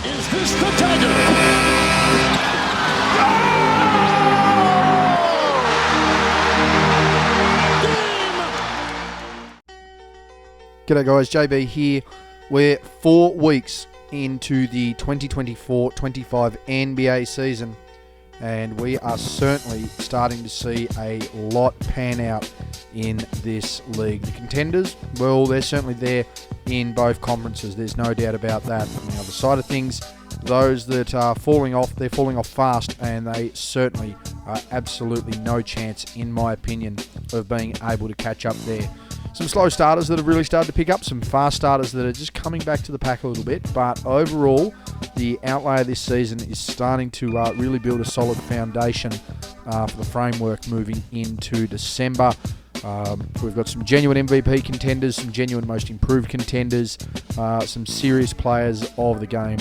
Is this the dagger? G'day guys, JB here. We're 4 weeks into the 2024-25 NBA season, and we are certainly starting to see a lot pan out in this league. The contenders, well, they're certainly there in both conferences. There's no doubt about that. On the other side of things, those that are falling off, they're falling off fast, and they certainly are absolutely no chance, in my opinion, of being able to catch up there. Some slow starters that have really started to pick up, some fast starters that are just coming back to the pack a little bit, but overall, the outlay of this season is starting to really build a solid foundation for the framework moving into December. We've got some genuine MVP contenders, some genuine most improved contenders, some serious players of the game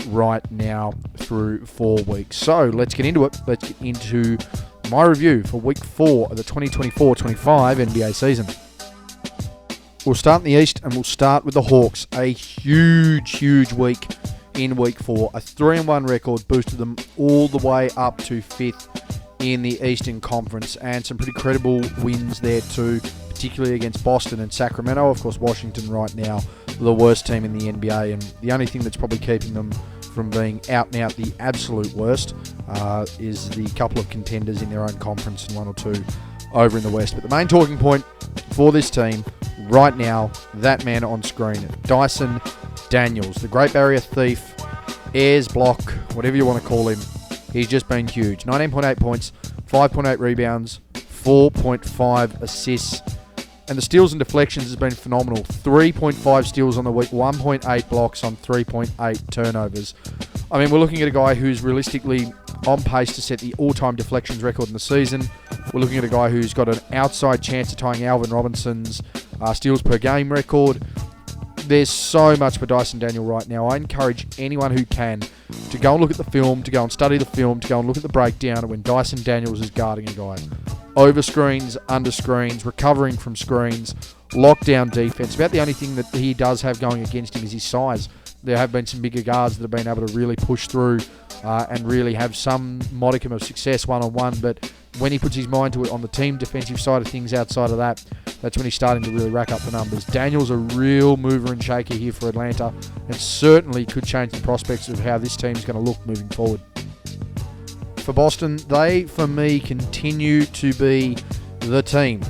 right now through 4 weeks. So let's get into it. Let's get into my review for week 4 of the 2024-25 NBA season. We'll start in the East, and we'll start with the Hawks. A huge week in week 4. A 3-1 record boosted them all the way up to 5th in the Eastern Conference, and some pretty credible wins there too, particularly against Boston and Sacramento. Of course, Washington right now, the worst team in the NBA, and the only thing that's probably keeping them from being out and out the absolute worst is the couple of contenders in their own conference and 1 or 2 over in the West. But the main talking point for this team right now, that man on screen, Dyson Daniels, the Great Barrier Thief, Ayers block, whatever you want to call him. He's just been huge. 19.8 points, 5.8 rebounds, 4.5 assists, and the steals and deflections has been phenomenal. 3.5 steals on the week, 1.8 blocks on 3.8 turnovers. I mean, we're looking at a guy who's realistically on pace to set the all-time deflections record in the season. We're looking at a guy who's got an outside chance of tying Alvin Robinson's steals per game record. There's so much for Dyson Daniel right now. I encourage anyone who can to go and look at the film, to go and study the film, to go and look at the breakdown of when Dyson Daniels is guarding a guy. Over screens, under screens, recovering from screens, lockdown defense. About the only thing that he does have going against him is his size. There have been some bigger guards that have been able to really push through and really have some modicum of success one-on-one, but when he puts his mind to it on the team defensive side of things outside of that, that's when he's starting to really rack up the numbers. Daniel's a real mover and shaker here for Atlanta, and certainly could change the prospects of how this team's going to look moving forward. For Boston, they, for me, continue to be the team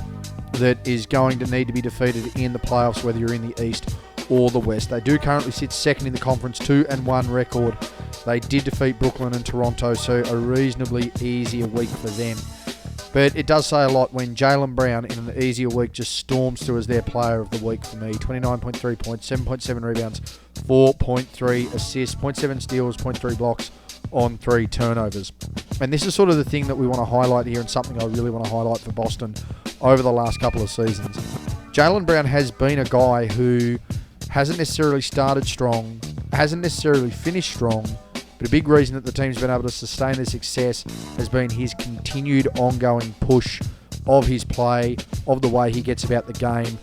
that is going to need to be defeated in the playoffs, whether you're in the East or the West. They do currently sit second in the conference, 2-1 record. They did defeat Brooklyn and Toronto, so a reasonably easier week for them. But it does say a lot when Jaylen Brown, in an easier week, just storms through as their player of the week for me. 29.3 points, 7.7 rebounds, 4.3 assists, 0.7 steals, 0.3 blocks on 3 turnovers. And this is sort of the thing that we want to highlight here, and something I really want to highlight for Boston over the last couple of seasons. Jaylen Brown has been a guy who hasn't necessarily started strong, hasn't necessarily finished strong, but a big reason that the team's been able to sustain their success has been his continued ongoing push of his play, of the way he gets about the game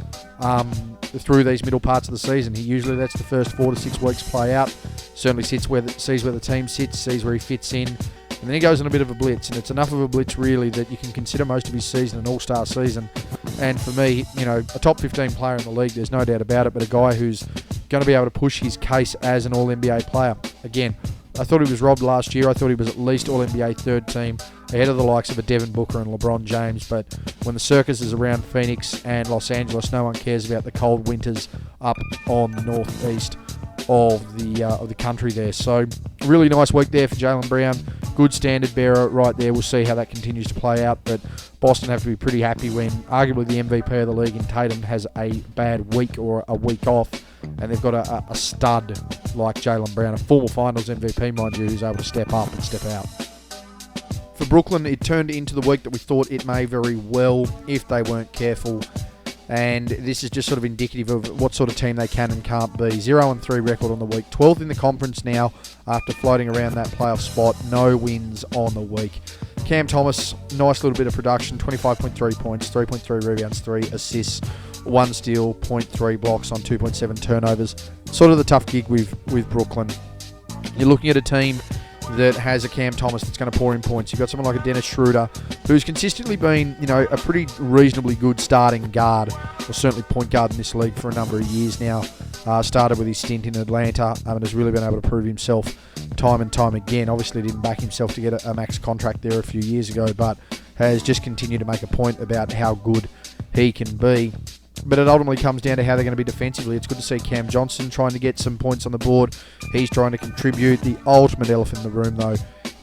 through these middle parts of the season. He usually lets the first 4 to 6 weeks play out, certainly sees where the team sits, sees where he fits in, and then he goes on a bit of a blitz, and it's enough of a blitz really that you can consider most of his season an all-star season. And for me, a top 15 player in the league, there's no doubt about it, but a guy who's going to be able to push his case as an All-NBA player. Again, I thought he was robbed last year. I thought he was at least All-NBA third team, ahead of the likes of a Devin Booker and LeBron James. But when the circus is around Phoenix and Los Angeles, no one cares about the cold winters up on the northeast of the country there. So really nice week there for Jaylen Brown. Good standard bearer right there. We'll see how that continues to play out. But Boston have to be pretty happy when arguably the MVP of the league in Tatum has a bad week or a week off, and they've got a stud like Jaylen Brown, a former finals MVP, mind you, who's able to step up and step out. For Brooklyn, it turned into the week that we thought it may very well if they weren't careful. And this is just sort of indicative of what sort of team they can and can't be. 0-3 record on the week. 12th in the conference now after floating around that playoff spot. No wins on the week. Cam Thomas, nice little bit of production. 25.3 points, 3.3 rebounds, 3 assists, 1 steal, 0.3 blocks on 2.7 turnovers. Sort of the tough gig with Brooklyn. You're looking at a team that has a Cam Thomas that's going to pour in points. You've got someone like a Dennis Schroeder, who's consistently been, a pretty reasonably good starting guard, or certainly point guard in this league for a number of years now. Started with his stint in Atlanta and has really been able to prove himself time and time again. Obviously didn't back himself to get a max contract there a few years ago, but has just continued to make a point about how good he can be. But it ultimately comes down to how they're going to be defensively. It's good to see Cam Johnson trying to get some points on the board. He's trying to contribute. The ultimate elephant in the room, though,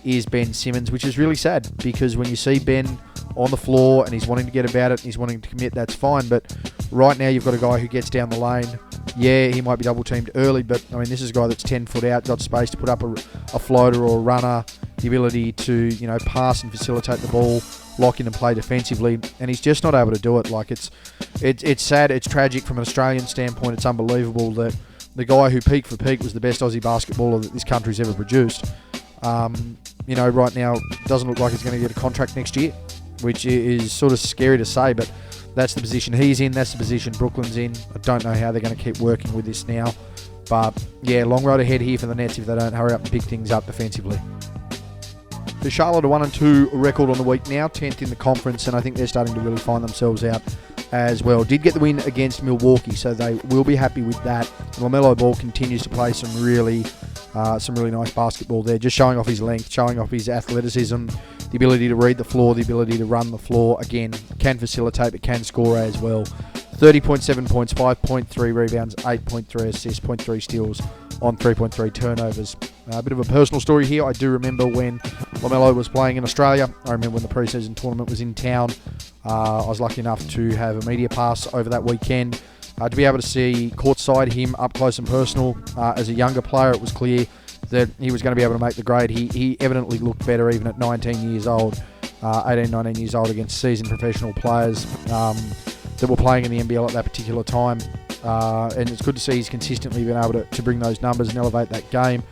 is Ben Simmons, which is really sad, because when you see Ben on the floor and he's wanting to get about it, he's wanting to commit, that's fine. But right now you've got a guy who gets down the lane. Yeah, he might be double-teamed early, but, this is a guy that's 10 foot out, got space to put up a floater or a runner, the ability to, pass and facilitate the ball, lock in and play defensively, and he's just not able to do it. It's sad, it's tragic from an Australian standpoint. It's unbelievable that the guy who peak for peak was the best Aussie basketballer that this country's ever produced, right now doesn't look like he's going to get a contract next year, which is sort of scary to say, but that's the position he's in, that's the position Brooklyn's in. I don't know how they're going to keep working with this now, but yeah, long road ahead here for the Nets if they don't hurry up and pick things up defensively. The Charlotte are 1-2 record on the week now, 10th in the conference, and I think they're starting to really find themselves out as well. Did get the win against Milwaukee, so they will be happy with that. LaMelo Ball continues to play some really nice basketball there, just showing off his length, showing off his athleticism, the ability to read the floor, the ability to run the floor. Again, can facilitate but can score as well. 30.7 points, 5.3 rebounds, 8.3 assists, 0.3 steals on 3.3 turnovers. A bit of a personal story here. I do remember when LaMelo was playing in Australia. I remember when the pre-season tournament was in town. I was lucky enough to have a media pass over that weekend. To be able to see courtside him up close and personal as a younger player, it was clear that he was going to be able to make the grade. He evidently looked better even at 19 years old, 18, 19 years old against seasoned professional players that were playing in the NBL at that particular time. And it's good to see he's consistently been able to bring those numbers and elevate that game.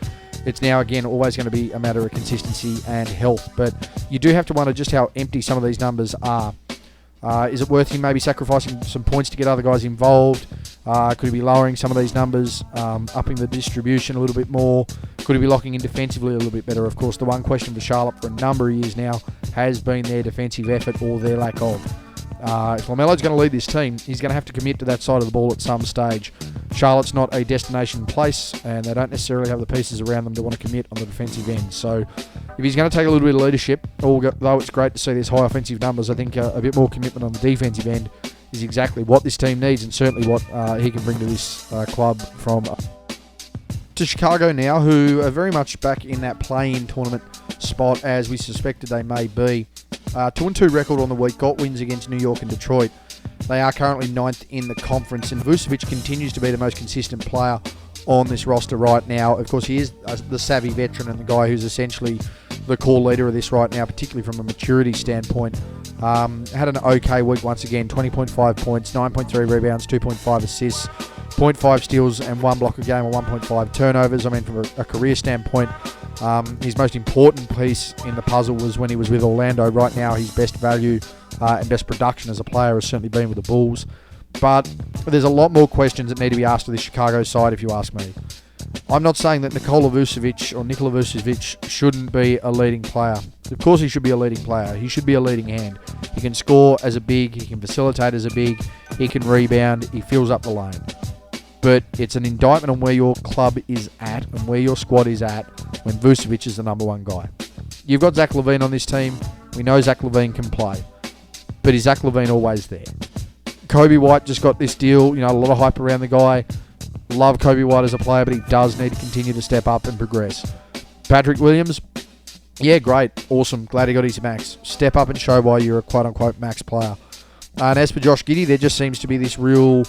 It's now, again, always going to be a matter of consistency and health. But you do have to wonder just how empty some of these numbers are. Is it worth him maybe sacrificing some points to get other guys involved? Could he be lowering some of these numbers, upping the distribution a little bit more? Could he be locking in defensively a little bit better? Of course, the one question for Charlotte for a number of years now has been their defensive effort or their lack of. If LaMelo's going to lead this team, he's going to have to commit to that side of the ball at some stage. Charlotte's not a destination place, and they don't necessarily have the pieces around them to want to commit on the defensive end. So if he's going to take a little bit of leadership, although it's great to see these high offensive numbers, I think a bit more commitment on the defensive end is exactly what this team needs, and certainly what he can bring to this club. From to Chicago now, who are very much back in that play-in tournament spot as we suspected they may be. 2-2 record on the week, got wins against New York and Detroit. They are currently 9th in the conference, and Vucevic continues to be the most consistent player on this roster right now. Of course, he is the savvy veteran and the guy who's essentially the core leader of this right now, particularly from a maturity standpoint. Had an okay week once again, 20.5 points, 9.3 rebounds, 2.5 assists, 0.5 steals and 1 block a game, or 1.5 turnovers. I mean, from a career standpoint, his most important piece in the puzzle was when he was with Orlando. Right now, his best value and best production as a player has certainly been with the Bulls. But there's a lot more questions that need to be asked of this Chicago side, if you ask me. I'm not saying that Nikola Vucevic shouldn't be a leading player. Of course he should be a leading player. He should be a leading hand. He can score as a big, he can facilitate as a big, he can rebound, he fills up the lane. But it's an indictment on where your club is at and where your squad is at when Vucevic is the number one guy. You've got Zach LaVine on this team. We know Zach LaVine can play. But is Zach LaVine always there? Kobe White just got this deal, a lot of hype around the guy. Love Kobe White as a player, but he does need to continue to step up and progress. Patrick Williams, yeah, great, awesome, glad he got his max. Step up and show why you're a quote-unquote max player. And as for Josh Giddey, there just seems to be this real,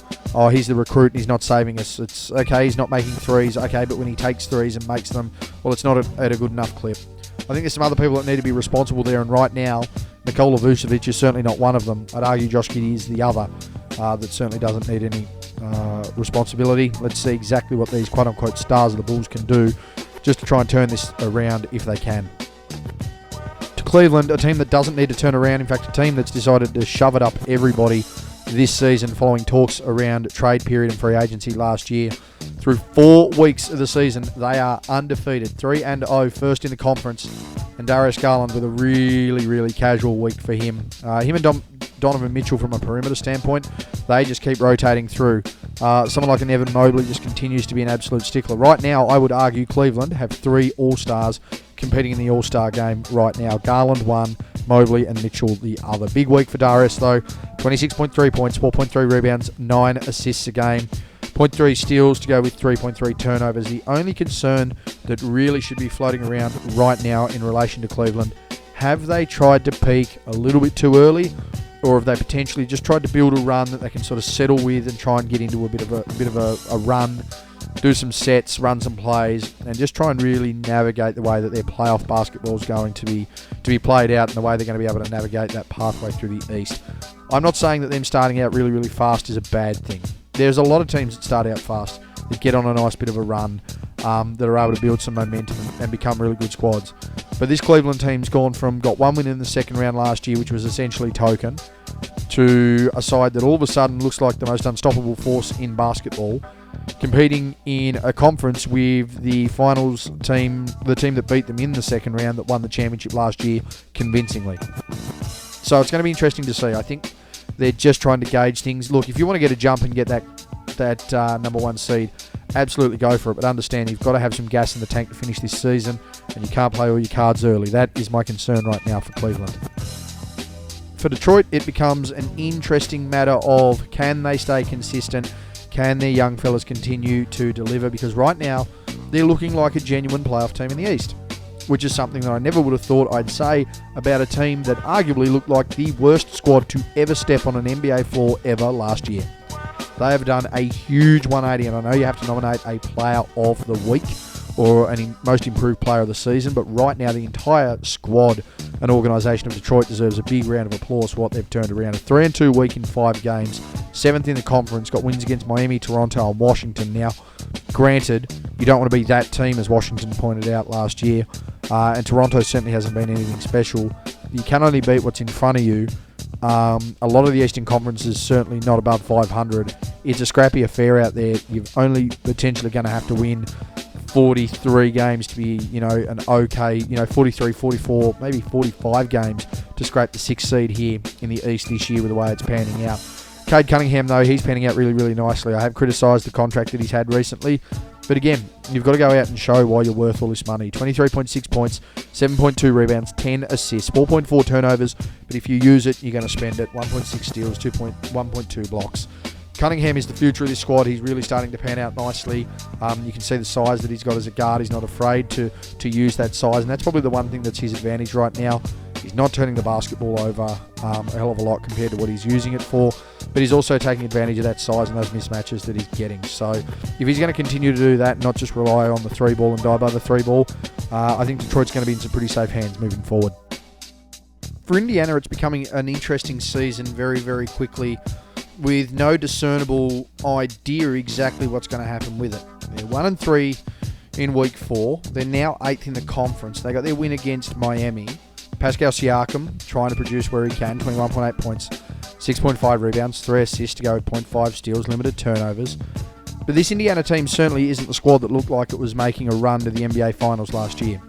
he's the recruit and he's not saving us. It's okay, he's not making threes, okay, but when he takes threes and makes them, well, it's not at a good enough clip. I think there's some other people that need to be responsible there, and right now, Nikola Vucevic is certainly not one of them. I'd argue Josh Giddey is the other that certainly doesn't need any responsibility. Let's see exactly what these quote-unquote stars of the Bulls can do just to try and turn this around if they can. To Cleveland, a team that doesn't need to turn around, in fact, a team that's decided to shove it up everybody this season following talks around trade period and free agency last year. Through 4 weeks of the season, they are undefeated, 3-0, first in the conference, and Darius Garland with a really, really casual week for him. Him and Donovan Mitchell from a perimeter standpoint, they just keep rotating through. Someone like an Evan Mobley just continues to be an absolute stickler. Right now, I would argue Cleveland have 3 All-Stars competing in the All-Star game right now. Garland 1, Mobley and Mitchell the other. Big week for Darius though, 26.3 points, 4.3 rebounds, 9 assists a game. 0.3 steals to go with 3.3 turnovers. The only concern that really should be floating around right now in relation to Cleveland, have they tried to peak a little bit too early, or have they potentially just tried to build a run that they can sort of settle with and try and get into a bit of a run, do some sets, run some plays, and just try and really navigate the way that their playoff basketball is going to be played out and the way they're going to be able to navigate that pathway through the East. I'm not saying that them starting out really, really fast is a bad thing. There's a lot of teams that start out fast, that get on a nice bit of a run, that are able to build some momentum and become really good squads. But this Cleveland team's got 1 win in the second round last year, which was essentially token, to a side that all of a sudden looks like the most unstoppable force in basketball, competing in a conference with the finals team, the team that beat them in the second round that won the championship last year convincingly. So it's going to be interesting to see. I think they're just trying to gauge things. Look, if you want to get a jump and get that number 1 seed, absolutely go for it. But understand you've got to have some gas in the tank to finish this season, and you can't play all your cards early. That is my concern right now for Cleveland. For Detroit, it becomes an interesting matter of, can they stay consistent? Can their young fellas continue to deliver? Because right now, they're looking like a genuine playoff team in the East, which is something that I never would have thought I'd say about a team that arguably looked like the worst squad to ever step on an NBA floor ever last year. They have done a huge 180, and I know you have to nominate a player of the week or a most improved player of the season, but right now the entire squad and organisation of Detroit deserves a big round of applause for what they've turned around. A 3-2 week in 5 games, 7th in the conference, got wins against Miami, Toronto and Washington. Now, granted, you don't want to be that team, as Washington pointed out last year, and Toronto certainly hasn't been anything special. You can only beat what's in front of you. A lot of the Eastern Conference is certainly not above 500. It's a scrappy affair out there. You're only potentially going to have to win 43 games to be, an okay, 43, 44, maybe 45 games to scrape the 6th seed here in the East this year with the way it's panning out. Cade Cunningham, though, he's panning out really, really nicely. I have criticised the contract that he's had recently, but again, you've got to go out and show why you're worth all this money. 23.6 points, 7.2 rebounds, 10 assists, 4.4 turnovers, but if you use it, you're going to spend it. 1.6 steals, 1.2 blocks. Cunningham is the future of this squad. He's really starting to pan out nicely. You can see the size that he's got as a guard. He's not afraid to use that size, and that's probably the one thing that's his advantage right now. He's not turning the basketball over a hell of a lot compared to what he's using it for, but he's also taking advantage of that size and those mismatches that he's getting. So if he's going to continue to do that, not just rely on the 3 ball and die by the 3 ball, I think Detroit's going to be in some pretty safe hands moving forward. For Indiana, it's becoming an interesting season very, very quickly, with no discernible idea exactly what's going to happen with it. They're 1-3 in week 4. They're now 8th in the conference. They got their win against Miami. Pascal Siakam trying to produce where he can, 21.8 points, 6.5 rebounds, 3 assists to go with 0.5 steals, limited turnovers. But this Indiana team certainly isn't the squad that looked like it was making a run to the NBA Finals last year.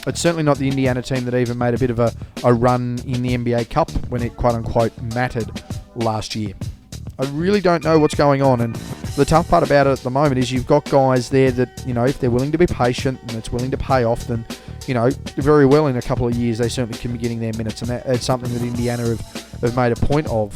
It's certainly not the Indiana team that even made a bit of a run in the NBA Cup when it quote-unquote mattered last year. I really don't know what's going on, and the tough part about it at the moment is you've got guys there that, if they're willing to be patient and it's willing to pay off, then, very well in a couple of years they certainly can be getting their minutes, and that's something that Indiana have made a point of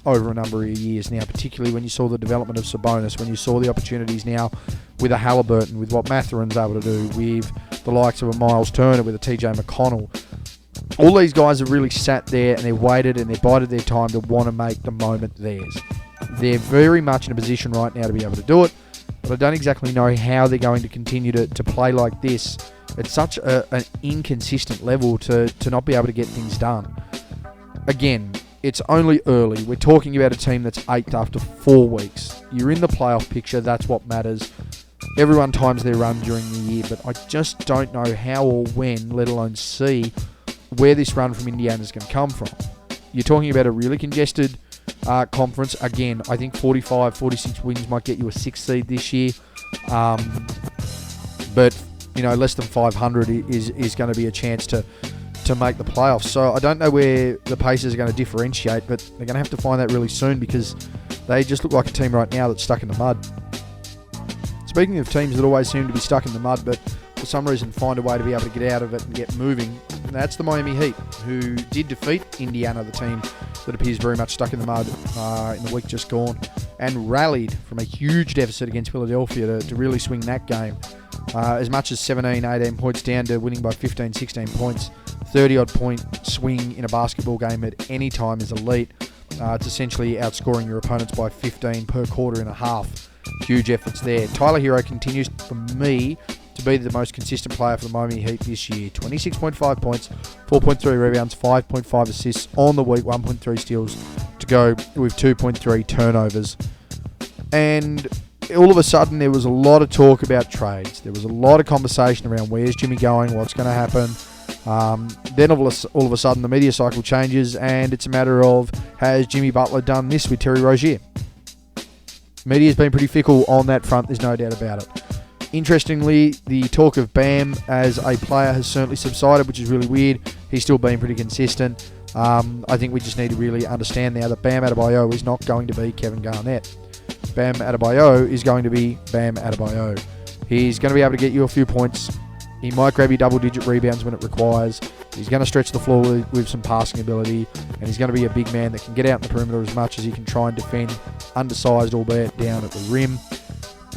over a number of years now, particularly when you saw the development of Sabonis, when you saw the opportunities now with a Halliburton, with what Matherin's able to do, with the likes of a Miles Turner, with a TJ McConnell. All these guys have really sat there and they've waited and they've bided their time to want to make the moment theirs. They're very much in a position right now to be able to do it, but I don't exactly know how they're going to continue to play like this at such an inconsistent level to not be able to get things done. Again, it's only early. We're talking about a team that's 8th after 4 weeks. You're in the playoff picture, that's what matters. Everyone times their run during the year, but I just don't know how or when, let alone see, where this run from Indiana is going to come from. You're talking about a really congested conference. Again, I think 45, 46 wins might get you a 6th seed this year. But, less than 500 is going to be a chance to make the playoffs. So I don't know where the Pacers are going to differentiate, but they're going to have to find that really soon because they just look like a team right now that's stuck in the mud. Speaking of teams that always seem to be stuck in the mud, but for some reason find a way to be able to get out of it and get moving, that's the Miami Heat, who did defeat Indiana, the team that appears very much stuck in the mud in the week just gone, and rallied from a huge deficit against Philadelphia to really swing that game. As much as 17, 18 points down to winning by 15, 16 points. 30-odd point swing in a basketball game at any time is elite. It's essentially outscoring your opponents by 15 per quarter and a half. Huge efforts there. Tyler Hero continues, for me, to be the most consistent player for the Miami Heat this year. 26.5 points, 4.3 rebounds, 5.5 assists on the week, 1.3 steals to go with 2.3 turnovers. And all of a sudden, there was a lot of talk about trades. There was a lot of conversation around where's Jimmy going, what's going to happen. Then all of a sudden, the media cycle changes, and it's a matter of, has Jimmy Butler done this with Terry Rozier? Media's been pretty fickle on that front, there's no doubt about it. Interestingly, the talk of Bam as a player has certainly subsided, which is really weird. He's still been pretty consistent. I think we just need to really understand now that Bam Adebayo is not going to be Kevin Garnett. Bam Adebayo is going to be Bam Adebayo. He's going to be able to get you a few points. He might grab you double-digit rebounds when it requires. He's going to stretch the floor with some passing ability, and he's going to be a big man that can get out in the perimeter as much as he can try and defend, undersized, albeit down at the rim.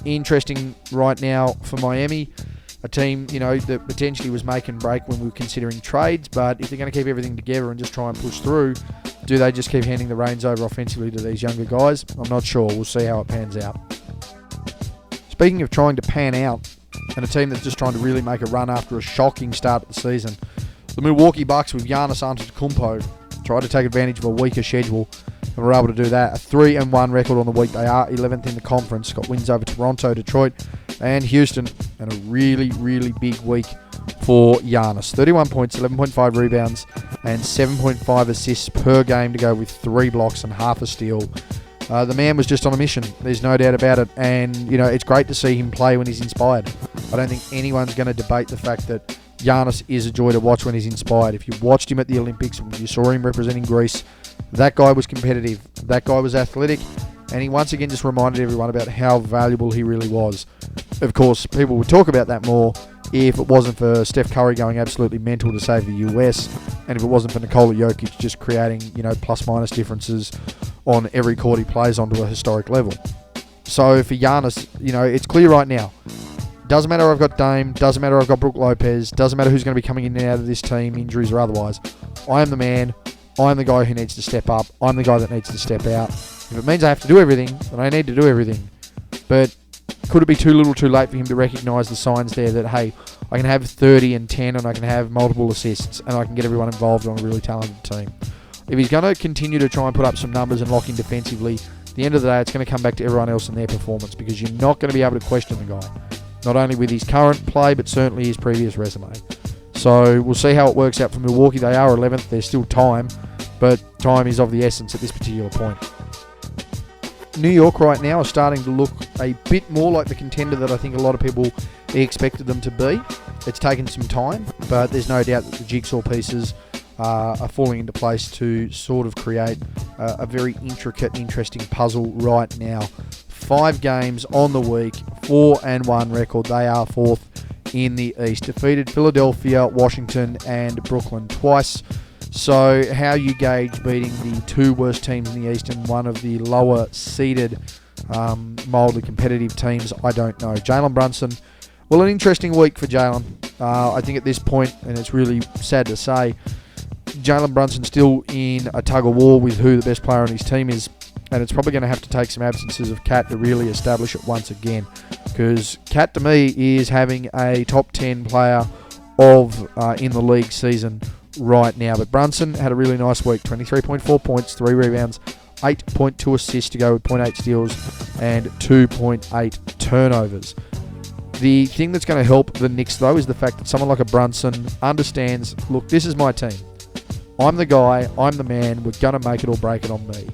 Interesting right now for Miami, a team that potentially was make and break when we were considering trades, but if they're going to keep everything together and just try and push through, do they just keep handing the reins over offensively to these younger guys? I'm not sure. We'll see how it pans out. Speaking of trying to pan out, and a team that's just trying to really make a run after a shocking start of the season, the Milwaukee Bucks with Giannis Antetokounmpo tried to take advantage of a weaker schedule and were able to do that. A 3-1 record on the week. They are 11th in the conference. Got wins over Toronto, Detroit, and Houston, and a really, really big week for Giannis. 31 points, 11.5 rebounds, and 7.5 assists per game to go with 3 blocks and half a steal. The man was just on a mission. There's no doubt about it. And, it's great to see him play when he's inspired. I don't think anyone's going to debate the fact that Giannis is a joy to watch when he's inspired. If you watched him at the Olympics, you saw him representing Greece, that guy was competitive. That guy was athletic. And he once again just reminded everyone about how valuable he really was. Of course, people would talk about that more if it wasn't for Steph Curry going absolutely mental to save the US, and if it wasn't for Nikola Jokic just creating, plus-minus differences on every court he plays on to a historic level. So for Giannis, it's clear right now. Doesn't matter I've got Dame, doesn't matter I've got Brook Lopez, doesn't matter who's going to be coming in and out of this team, injuries or otherwise. I am the man. I'm the guy who needs to step up. I'm the guy that needs to step out. If it means I have to do everything, then I need to do everything. But could it be too little too late for him to recognise the signs there that, hey, I can have 30 and 10 and I can have multiple assists and I can get everyone involved on a really talented team? If he's going to continue to try and put up some numbers and lock in defensively, at the end of the day, it's going to come back to everyone else and their performance, because you're not going to be able to question the guy. Not only with his current play, but certainly his previous resume. So we'll see how it works out for Milwaukee. They are 11th. There's still time, but time is of the essence at this particular point. New York right now are starting to look a bit more like the contender that I think a lot of people expected them to be. It's taken some time, but there's no doubt that the jigsaw pieces are falling into place to sort of create a very intricate, interesting puzzle right now. 5 games on the week, 4-1 record. They are 4th in the East. Defeated Philadelphia, Washington, and Brooklyn twice. So how you gauge beating the 2 worst teams in the East and one of the lower seeded, mildly competitive teams, I don't know. Jalen Brunson, well, an interesting week for Jalen. I think at this point, and it's really sad to say, Jalen Brunson's still in a tug-of-war with who the best player on his team is, and it's probably going to have to take some absences of Cat to really establish it once again, because Cat, to me, is having a top 10 player of in the league season right now. But Brunson had a really nice week. 23.4 points, 3 rebounds, 8.2 assists to go with 0.8 steals and 2.8 turnovers. The thing that's going to help the Knicks, though, is the fact that someone like a Brunson understands, look, this is my team. I'm the guy, I'm the man, we're going to make it or break it on me.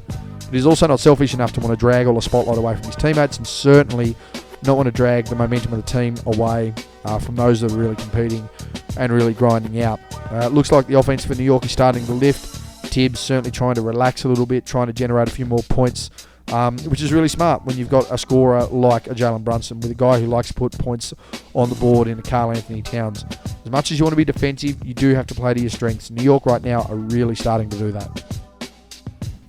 But he's also not selfish enough to want to drag all the spotlight away from his teammates, and certainly not want to drag the momentum of the team away from those that are really competing and really grinding out. It looks like the offense for New York is starting to lift. Tibbs certainly trying to relax a little bit, trying to generate a few more points, which is really smart when you've got a scorer like a Jalen Brunson, with a guy who likes to put points on the board in a Karl Anthony Towns. As much as you want to be defensive, you do have to play to your strengths. New York right now are really starting to do that.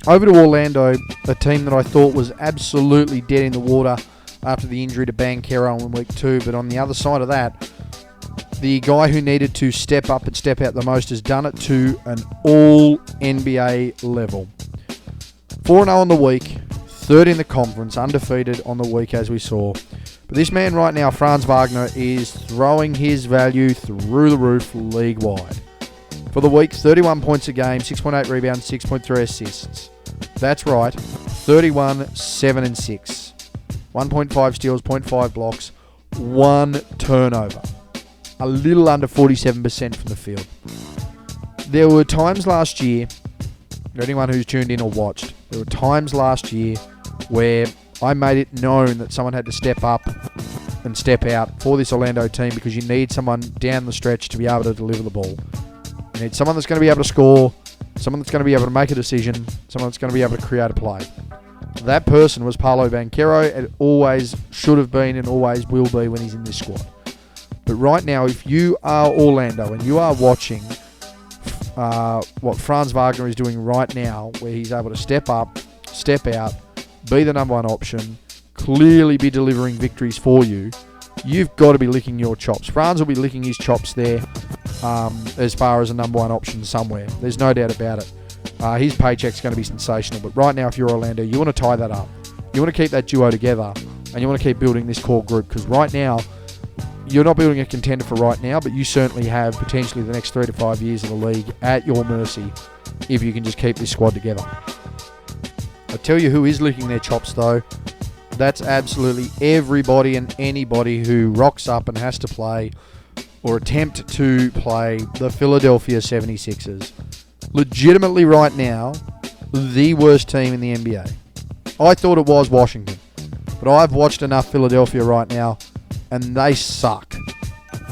Over to Orlando, a team that I thought was absolutely dead in the water after the injury to Banchero in week 2. But on the other side of that, the guy who needed to step up and step out the most has done it to an all-NBA level. 4-0 on the week, third in the conference, undefeated on the week as we saw. But this man right now, Franz Wagner, is throwing his value through the roof league-wide. For the week, 31 points a game, 6.8 rebounds, 6.3 assists. That's right, 31, 7 and 6. 1.5 steals, 0.5 blocks, 1 turnover. A little under 47% from the field. There were times last year, for anyone who's tuned in or watched, there were times last year where I made it known that someone had to step up and step out for this Orlando team, because you need someone down the stretch to be able to deliver the ball. You need someone that's going to be able to score, someone that's going to be able to make a decision, someone that's going to be able to create a play. That person was Paolo Banchero. It always should have been and always will be when he's in this squad. But right now, if you are Orlando and you are watching what Franz Wagner is doing right now, where he's able to step up, step out, be the number one option, clearly be delivering victories for you, you've got to be licking your chops. Franz will be licking his chops there as far as a number one option somewhere. There's no doubt about it. His paycheck's going to be sensational. But right now, if you're Orlando, you want to tie that up. You want to keep that duo together, and you want to keep building this core group, because right now, you're not building a contender for right now, but you certainly have potentially the next 3 to 5 years of the league at your mercy if you can just keep this squad together. I'll tell you who is licking their chops, though. That's absolutely everybody and anybody who rocks up and has to play or attempt to play the Philadelphia 76ers. Legitimately right now, the worst team in the NBA. I thought it was Washington, but I've watched enough Philadelphia right now, and they suck.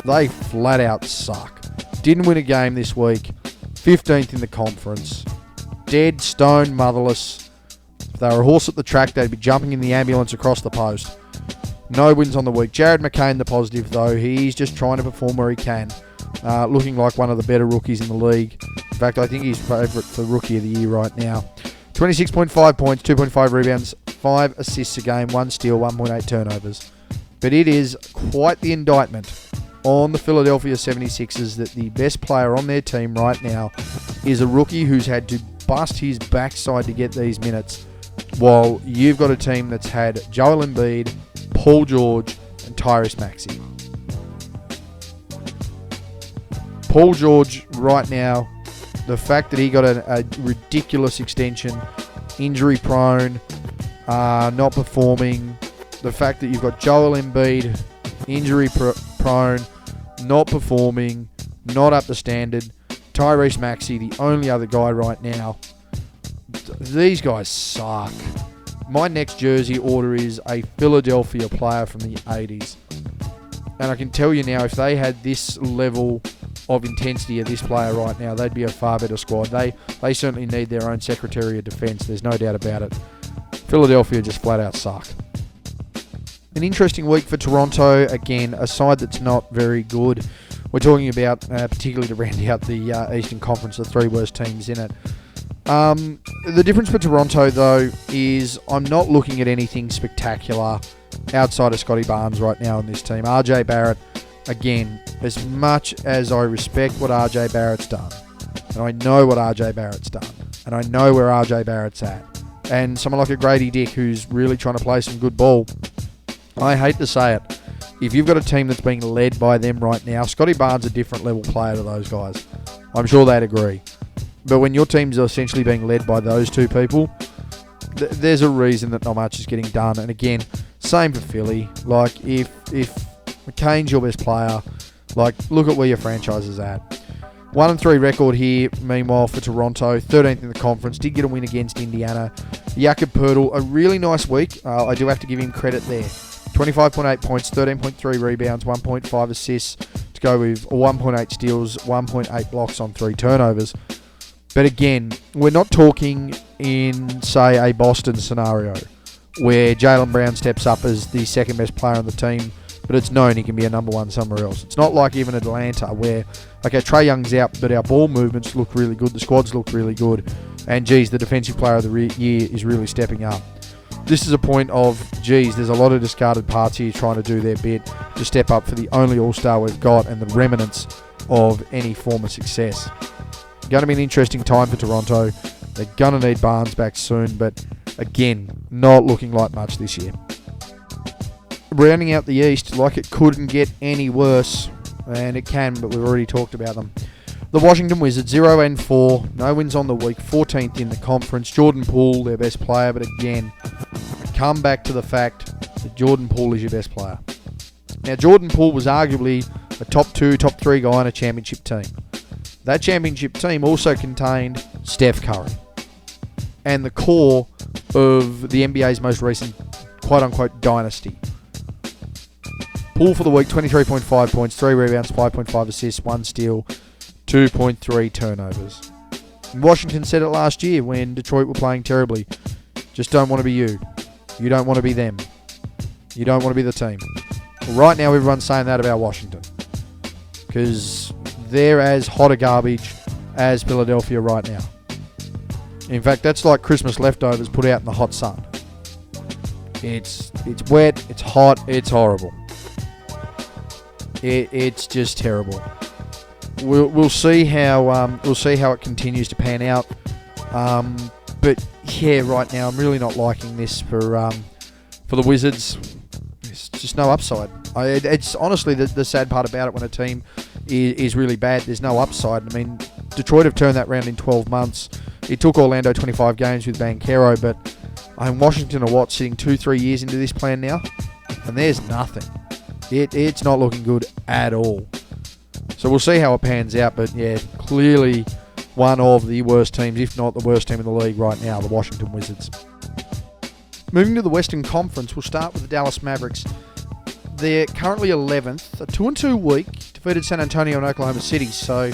They flat out suck. Didn't win a game this week. 15th in the conference. Dead, stone, motherless. If they were a horse at the track, they'd be jumping in the ambulance across the post. No wins on the week. Jared McCain, the positive, though. He's just trying to perform where he can. Looking like one of the better rookies in the league. In fact, I think he's favourite for Rookie of the Year right now. 26.5 points, 2.5 rebounds, 5 assists a game, 1 steal, 1.8 turnovers. But it is quite the indictment on the Philadelphia 76ers that the best player on their team right now is a rookie who's had to bust his backside to get these minutes, while you've got a team that's had Joel Embiid, Paul George, and Tyrese Maxey. Paul George right now, the fact that he got a ridiculous extension, injury prone, not performing, the fact that you've got Joel Embiid, injury prone, not performing, not up to standard, Tyrese Maxey, the only other guy right now. These guys suck. My next jersey order is a Philadelphia player from the 80s. And I can tell you now, if they had this level of intensity of this player right now, they'd be a far better squad. They certainly need their own Secretary of Defense. There's no doubt about it. Philadelphia just flat out suck. An interesting week for Toronto. Again, a side that's not very good. We're talking about, particularly to round out the Eastern Conference, the 3 worst teams in it. The difference for Toronto, though, is I'm not looking at anything spectacular outside of Scotty Barnes right now in this team. RJ Barrett, again, as much as I respect what RJ Barrett's done, and I know what RJ Barrett's done, and I know where RJ Barrett's at, and someone like a Grady Dick who's really trying to play some good ball, I hate to say it, if you've got a team that's being led by them right now, Scotty Barnes is a different level player to those guys. I'm sure they'd agree. But when your teams are essentially being led by those two people, there's a reason that not much is getting done. And again, same for Philly. Like, if McCain's your best player, like, look at where your franchise is at. 1-3 record here, meanwhile, for Toronto. 13th in the conference. Did get a win against Indiana. Jakob Poeltl, a really nice week. I do have to give him credit there. 25.8 points, 13.3 rebounds, 1.5 assists to go with 1.8 steals, 1.8 blocks on 3 turnovers. But again, we're not talking in, say, a Boston scenario where Jaylen Brown steps up as the second best player on the team, but it's known he can be a number one somewhere else. It's not like even Atlanta where, okay, Trae Young's out, but our ball movements look really good, the squads look really good, and geez, the defensive player of the year is really stepping up. This is a point of, geez, there's a lot of discarded parts here trying to do their bit to step up for the only all-star we've got and the remnants of any form of success. Going to be an interesting time for Toronto. They're going to need Barnes back soon, but again, not looking like much this year. Rounding out the East, like it couldn't get any worse, and it can, but we've already talked about them. The Washington Wizards, 0-4, no wins on the week, 14th in the conference. Jordan Poole, their best player, but again, come back to the fact that Jordan Poole is your best player. Now, Jordan Poole was arguably a top 2, top 3 guy on a championship team. That championship team also contained Steph Curry and the core of the NBA's most recent quote-unquote dynasty. Poole for the week, 23.5 points, 3 rebounds, 5.5 assists, 1 steal, 2.3 turnovers. And Washington said it last year when Detroit were playing terribly. Just don't want to be you. You don't want to be them. You don't want to be the team. Well, right now everyone's saying that about Washington, because they're as hot a garbage as Philadelphia right now. In fact, that's like Christmas leftovers put out in the hot sun. It's wet, it's hot, it's horrible. It's just terrible. We'll see how it continues to pan out. But yeah, right now I'm really not liking this for the Wizards. There's just no upside. It's honestly the sad part about it when a team is really bad. There's no upside. I mean, Detroit have turned that round in 12 months. It took Orlando 25 games with Banchero, but Washington are sitting 2-3 years into this plan now, and there's nothing. It's not looking good at all. So we'll see how it pans out, but yeah, clearly one of the worst teams, if not the worst team in the league right now, the Washington Wizards. Moving to the Western Conference, we'll start with the Dallas Mavericks. They're currently 11th, a 2-2 week, defeated San Antonio and Oklahoma City, so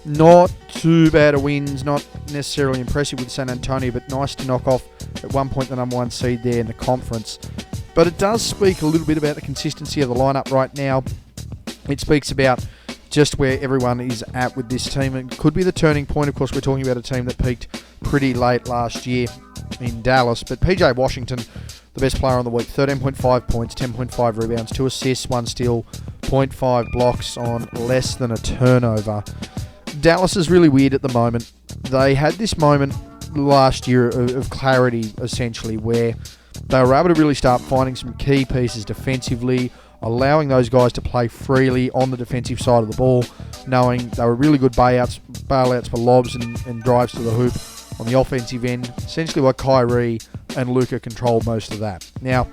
not too bad a wins, not necessarily impressive with San Antonio, but nice to knock off at one point the number 1 seed there in the conference. But it does speak a little bit about the consistency of the lineup right now. It speaks about just where everyone is at with this team. It could be the turning point. Of course, we're talking about a team that peaked pretty late last year in Dallas. But PJ Washington, the best player on the week, 13.5 points, 10.5 rebounds, 2 assists, 1 steal, 0.5 blocks on less than a turnover. Dallas is really weird at the moment. They had this moment last year of clarity, essentially, where they were able to really start finding some key pieces defensively, allowing those guys to play freely on the defensive side of the ball, knowing they were really good bailouts for lobs and drives to the hoop on the offensive end, essentially why Kyrie and Luka controlled most of that. Now,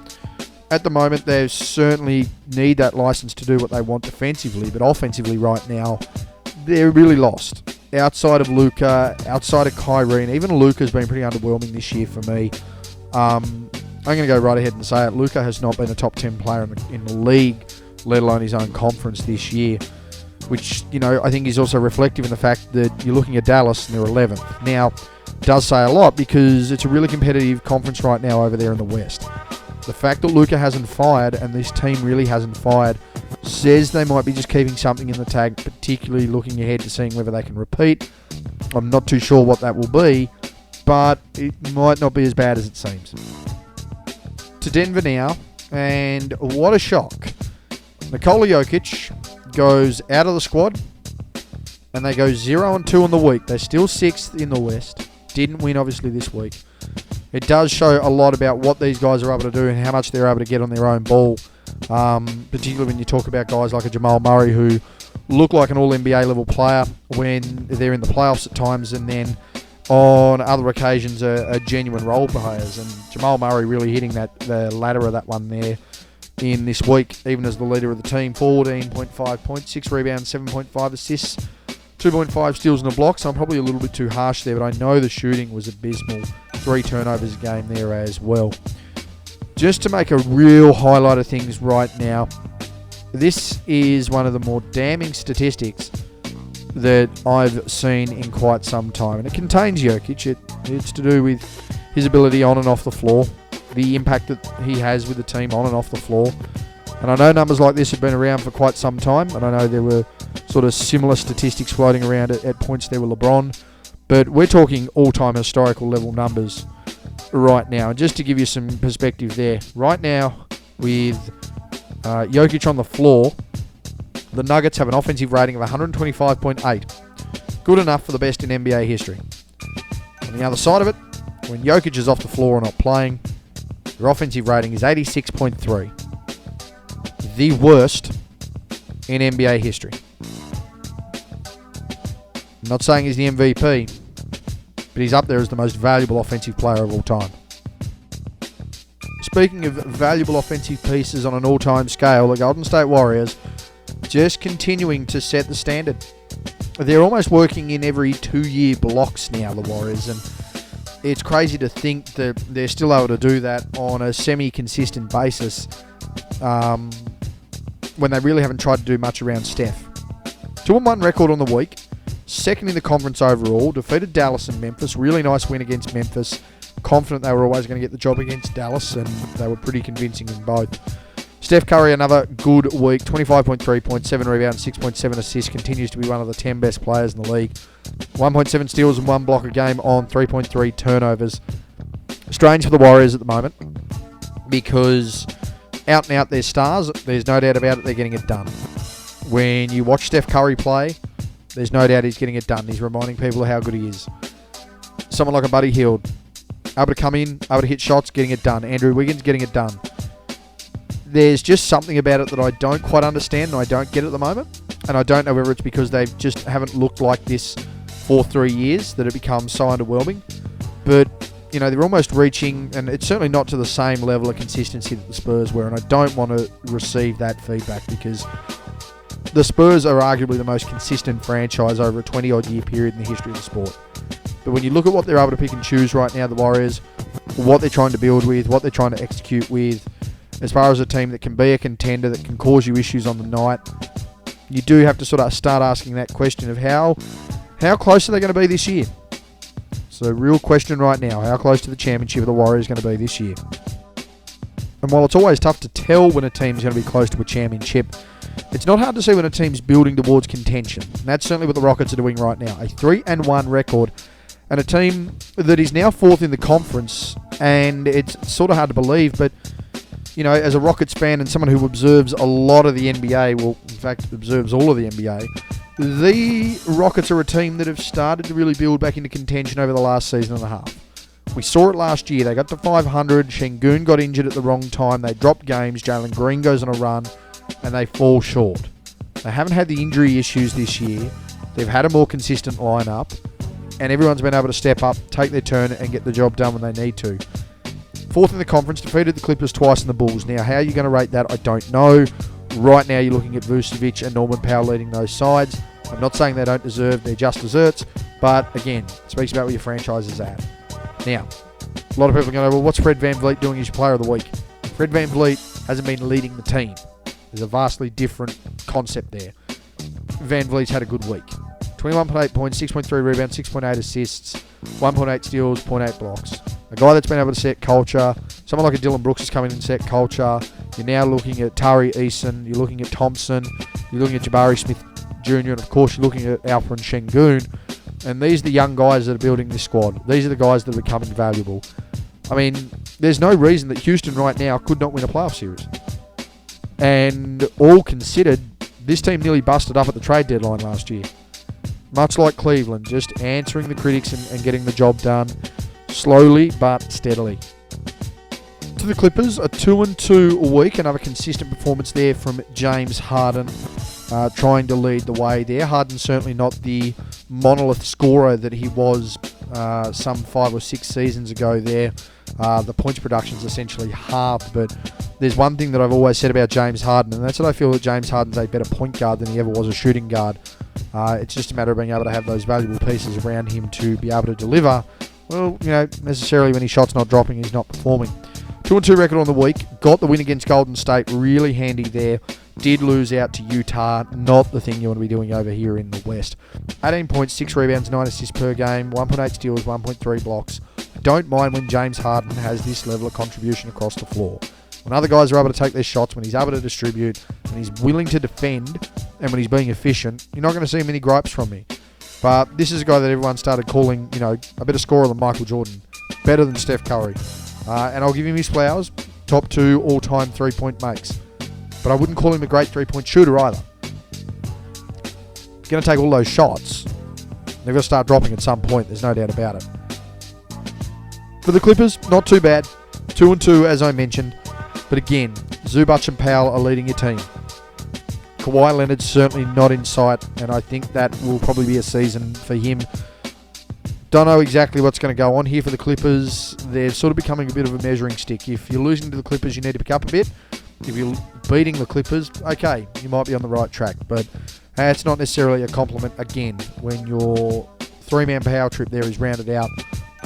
at the moment, they certainly need that license to do what they want defensively, but offensively right now, they're really lost. Outside of Luka, outside of Kyrie, and even Luka's been pretty underwhelming this year for me. I'm going to go right ahead and say it. Luka has not been a top 10 player in the league, let alone his own conference this year, which, I think is also reflective in the fact that you're looking at Dallas and they're 11th. Now, it does say a lot because it's a really competitive conference right now over there in the West. The fact that Luka hasn't fired and this team really hasn't fired says they might be just keeping something in the tag, particularly looking ahead to seeing whether they can repeat. I'm not too sure what that will be, but it might not be as bad as it seems. To Denver now, and what a shock. Nikola Jokic goes out of the squad, and they go 0-2 on the week. They're still 6th in the West. Didn't win, obviously, this week. It does show a lot about what these guys are able to do and how much they're able to get on their own ball, particularly when you talk about guys like a Jamal Murray who look like an all-NBA level player when they're in the playoffs at times, and then on other occasions are genuine role players. And Jamal Murray really hitting the ladder of that one there in this week, even as the leader of the team. 14.5 points, 6 rebounds, 7.5 assists, 2.5 steals and a block, so I'm probably a little bit too harsh there, but I know the shooting was abysmal. 3 turnovers a game there as well. Just to make a real highlight of things right now, this is one of the more damning statistics that I've seen in quite some time. And it contains Jokic. It's to do with his ability on and off the floor, the impact that he has with the team on and off the floor. And I know numbers like this have been around for quite some time, and I know there were sort of similar statistics floating around at points there with LeBron, but we're talking all-time historical level numbers right now. And just to give you some perspective there, right now with Jokic on the floor, the Nuggets have an offensive rating of 125.8. Good enough for the best in NBA history. On the other side of it, when Jokic is off the floor or not playing, their offensive rating is 86.3. The worst in NBA history. I'm not saying he's the MVP, but he's up there as the most valuable offensive player of all time. Speaking of valuable offensive pieces on an all-time scale, the Golden State Warriors just continuing to set the standard. They're almost working in every 2-year blocks now, the Warriors, and it's crazy to think that they're still able to do that on a semi-consistent basis when they really haven't tried to do much around Steph. 2-1 record on the week, second in the conference overall, defeated Dallas and Memphis. Really nice win against Memphis. Confident they were always going to get the job against Dallas, and they were pretty convincing in both. Steph Curry, another good week, 25.3 points, 7 rebounds, 6.7 assists, continues to be one of the 10 best players in the league. 1.7 steals and 1 block a game on 3.3 turnovers. Strange for the Warriors at the moment, because out and out they're stars. There's no doubt about it, they're getting it done. When you watch Steph Curry play, there's no doubt he's getting it done. He's reminding people of how good he is. Someone like a Buddy Hield, able to come in, able to hit shots, getting it done. Andrew Wiggins getting it done. There's just something about it that I don't quite understand and I don't get at the moment. And I don't know whether it's because they just haven't looked like this for 3 years that it becomes so underwhelming. But, you know, they're almost reaching, and it's certainly not to the same level of consistency that the Spurs were. And I don't want to receive that feedback, because the Spurs are arguably the most consistent franchise over a 20-odd year period in the history of the sport. But when you look at what they're able to pick and choose right now, the Warriors, what they're trying to build with, what they're trying to execute with, as far as a team that can be a contender, that can cause you issues on the night, you do have to sort of start asking that question of how close are they going to be this year? So, real question right now, how close to the championship are the Warriors going to be this year? And while it's always tough to tell when a team's going to be close to a championship, it's not hard to see when a team's building towards contention. And that's certainly what the Rockets are doing right now. A 3-1 record, and a team that is now 4th in the conference. And it's sort of hard to believe, but, you know, as a Rockets fan and someone who observes a lot of the NBA, well, in fact, observes all of the NBA, the Rockets are a team that have started to really build back into contention over the last season and a half. We saw it last year. They got to 500. Şengün got injured at the wrong time. They dropped games. Jalen Green goes on a run, and they fall short. They haven't had the injury issues this year. They've had a more consistent lineup, and everyone's been able to step up, take their turn, and get the job done when they need to. 4th in the conference, defeated the Clippers twice in the Bulls. Now, how are you going to rate that? I don't know. Right now, you're looking at Vucevic and Norman Powell leading those sides. I'm not saying they don't deserve, they're just desserts, but again, it speaks about where your franchise is at. Now, a lot of people are going to go, well, what's Fred VanVleet doing as your player of the week? Fred VanVleet hasn't been leading the team. There's a vastly different concept there. VanVleet's had a good week. 21.8 points, 6.3 rebounds, 6.8 assists, 1.8 steals, 0.8 blocks. A guy that's been able to set culture. Someone like a Dylan Brooks has come in and set culture. You're now looking at Tari Eason. You're looking at Thompson. You're looking at Jabari Smith Jr. And, of course, you're looking at Alperen Şengün. And these are the young guys that are building this squad. These are the guys that are becoming valuable. I mean, there's no reason that Houston right now could not win a playoff series. And all considered, this team nearly busted up at the trade deadline last year. Much like Cleveland, just answering the critics and getting the job done slowly but steadily. To the Clippers, a 2-2 week, another consistent performance there from James Harden, trying to lead the way there. Harden's certainly not the monolith scorer that he was some 5 or 6 seasons ago there. The points production's essentially halved, but there's one thing that I've always said about James Harden, and that's that I feel that James Harden's a better point guard than he ever was a shooting guard. It's just a matter of being able to have those valuable pieces around him to be able to deliver. Well, necessarily when his shot's not dropping, he's not performing. 2-2 record on the week. Got the win against Golden State. Really handy there. Did lose out to Utah. Not the thing you want to be doing over here in the West. 18 points, 6 rebounds, 9 assists per game, 1.8 steals, 1.3 blocks. I don't mind when James Harden has this level of contribution across the floor. When other guys are able to take their shots, when he's able to distribute, when he's willing to defend, and when he's being efficient, you're not going to see many gripes from me. But this is a guy that everyone started calling, a better scorer than Michael Jordan. Better than Steph Curry. And I'll give him his flowers. Top 2 all-time three-point makes. But I wouldn't call him a great three-point shooter either. He's going to take all those shots. They're going to start dropping at some point. There's no doubt about it. For the Clippers, not too bad. 2-2, as I mentioned. But again, Zubac and Powell are leading your team. Kawhi Leonard's certainly not in sight, and I think that will probably be a season for him. Don't know exactly what's going to go on here for the Clippers. They're sort of becoming a bit of a measuring stick. If you're losing to the Clippers, you need to pick up a bit. If you're beating the Clippers, okay, you might be on the right track. But it's not necessarily a compliment, again, when your three-man power trip there is rounded out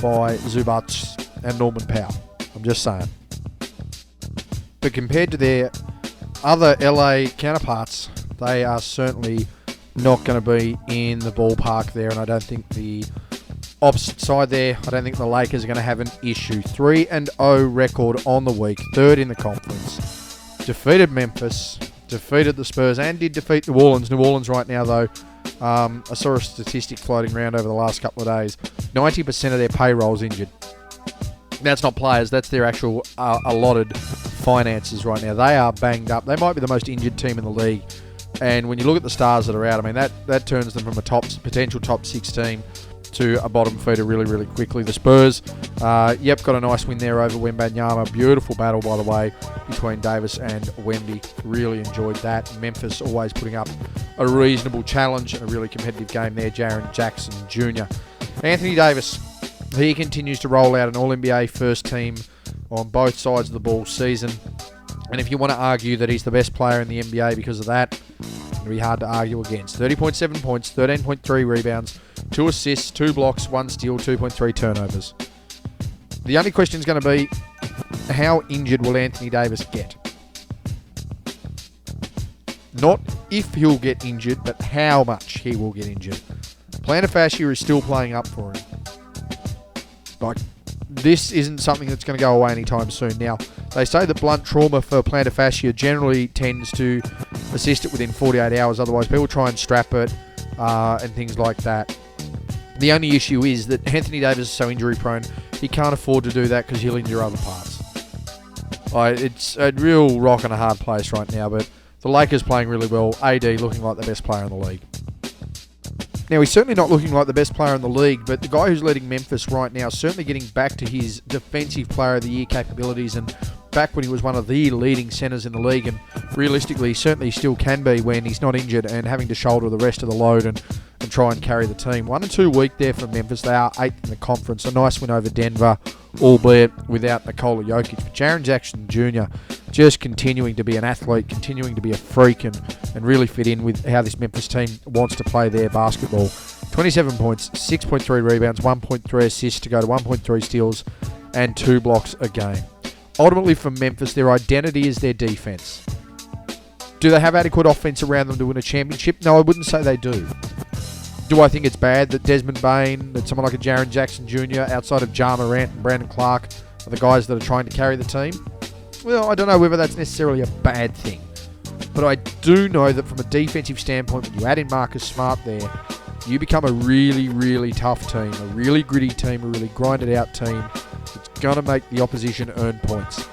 by Zubac and Norman Powell. I'm just saying. But compared to their other LA counterparts, they are certainly not going to be in the ballpark there, and I don't think the opposite side there, I don't think the Lakers are going to have an issue. 3-0 record on the week, third in the conference. Defeated Memphis, defeated the Spurs, and did defeat New Orleans. New Orleans right now, though, I saw a statistic floating around over the last couple of days. 90% of their payroll's injured. That's not players, that's their actual allotted finances right now. They are banged up. They might be the most injured team in the league. And when you look at the stars that are out, I mean, that turns them from a potential top 6 team to a bottom feeder really, really quickly. The Spurs, got a nice win there over Wembanyama. Beautiful battle, by the way, between Davis and Wemby. Really enjoyed that. Memphis always putting up a reasonable challenge and a really competitive game there. Jaren Jackson Jr. Anthony Davis, he continues to roll out an All-NBA first team on both sides of the ball season. And if you want to argue that he's the best player in the NBA because of that, it'll be hard to argue against. 30.7 points, 13.3 rebounds, 2 assists, 2 blocks, 1 steal, 2.3 turnovers. The only question is going to be, how injured will Anthony Davis get? Not if he'll get injured, but how much he will get injured. Plantar fascia is still playing up for him. This isn't something that's going to go away anytime soon. Now, they say that blunt trauma for plantar fascia generally tends to assist it within 48 hours. Otherwise, people try and strap it and things like that. The only issue is that Anthony Davis is so injury prone, he can't afford to do that because he'll injure other parts. It's a real rock and a hard place right now, but the Lakers playing really well. AD looking like the best player in the league. Now, he's certainly not looking like the best player in the league, but the guy who's leading Memphis right now is certainly getting back to his defensive player of the year capabilities and back when he was one of the leading centers in the league, and realistically, he certainly still can be when he's not injured and having to shoulder the rest of the load and try and carry the team. 1-2 week there for Memphis. They are 8th in the conference. A nice win over Denver, albeit without Nikola Jokic. But Jaren Jackson Jr. just continuing to be an athlete, continuing to be a freak and really fit in with how this Memphis team wants to play their basketball. 27 points, 6.3 rebounds, 1.3 assists to go to 1.3 steals and 2 blocks a game. Ultimately for Memphis, their identity is their defense. Do they have adequate offense around them to win a championship? No, I wouldn't say they do. Do I think it's bad that Desmond Bain, that someone like a Jaren Jackson Jr., outside of Ja Morant and Brandon Clark, are the guys that are trying to carry the team? Well, I don't know whether that's necessarily a bad thing. But I do know that from a defensive standpoint, when you add in Marcus Smart there, you become a really, really tough team, a really gritty team, a really grinded-out team. It's going to make the opposition earn points.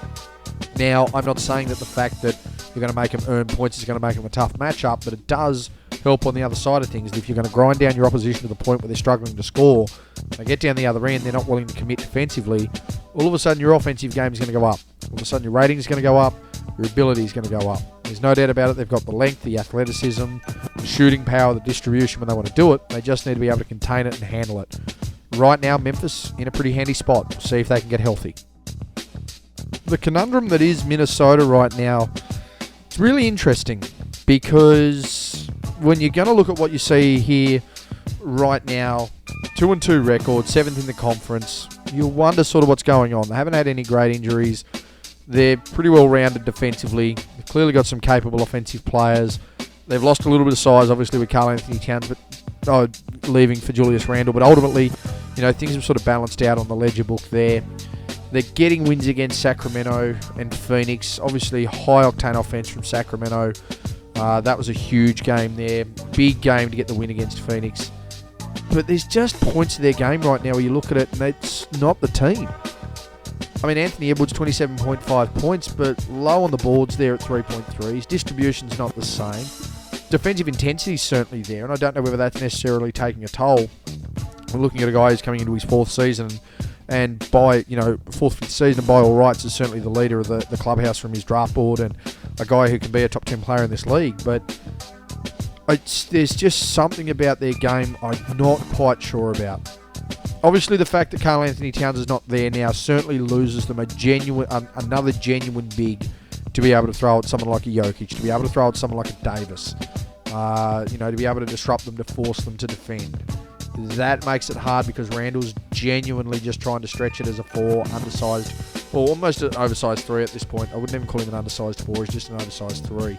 Now, I'm not saying that the fact that you're going to make them earn points is going to make them a tough matchup, but it does help on the other side of things. If you're going to grind down your opposition to the point where they're struggling to score, they get down the other end, they're not willing to commit defensively, all of a sudden your offensive game is going to go up. All of a sudden your rating is going to go up, your ability is going to go up. There's no doubt about it. They've got the length, the athleticism, the shooting power, the distribution when they want to do it. They just need to be able to contain it and handle it. Right now, Memphis in a pretty handy spot. We'll see if they can get healthy. The conundrum that is Minnesota right now, it's really interesting because when you're going to look at what you see here right now, 2-2 record, 7th in the conference, you'll wonder sort of what's going on. They haven't had any great injuries. They're pretty well rounded defensively. They've clearly got some capable offensive players. They've lost a little bit of size, obviously, with Karl Anthony Towns, but leaving for Julius Randle. But ultimately, things have sort of balanced out on the ledger book there. They're getting wins against Sacramento and Phoenix. Obviously, high-octane offense from Sacramento. That was a huge game there. Big game to get the win against Phoenix. But there's just points of their game right now where you look at it and it's not the team. I mean, Anthony Edwards, 27.5 points, but low on the boards there at 3.3. His distribution's not the same. Defensive intensity's certainly there, and I don't know whether that's necessarily taking a toll. We're looking at a guy who's coming into his 4th season, and by, 4th, 5th season, by all rights, is certainly the leader of the clubhouse from his draft board, and a guy who can be a top 10 player in this league. But there's just something about their game I'm not quite sure about. Obviously, the fact that Karl Anthony Towns is not there now certainly loses them another genuine big to be able to throw at someone like a Jokic, to be able to throw at someone like a Davis, to be able to disrupt them, to force them to defend. That makes it hard because Randall's genuinely just trying to stretch it as a 4, undersized, or almost an oversized 3 at this point. I wouldn't even call him an undersized 4, he's just an oversized 3.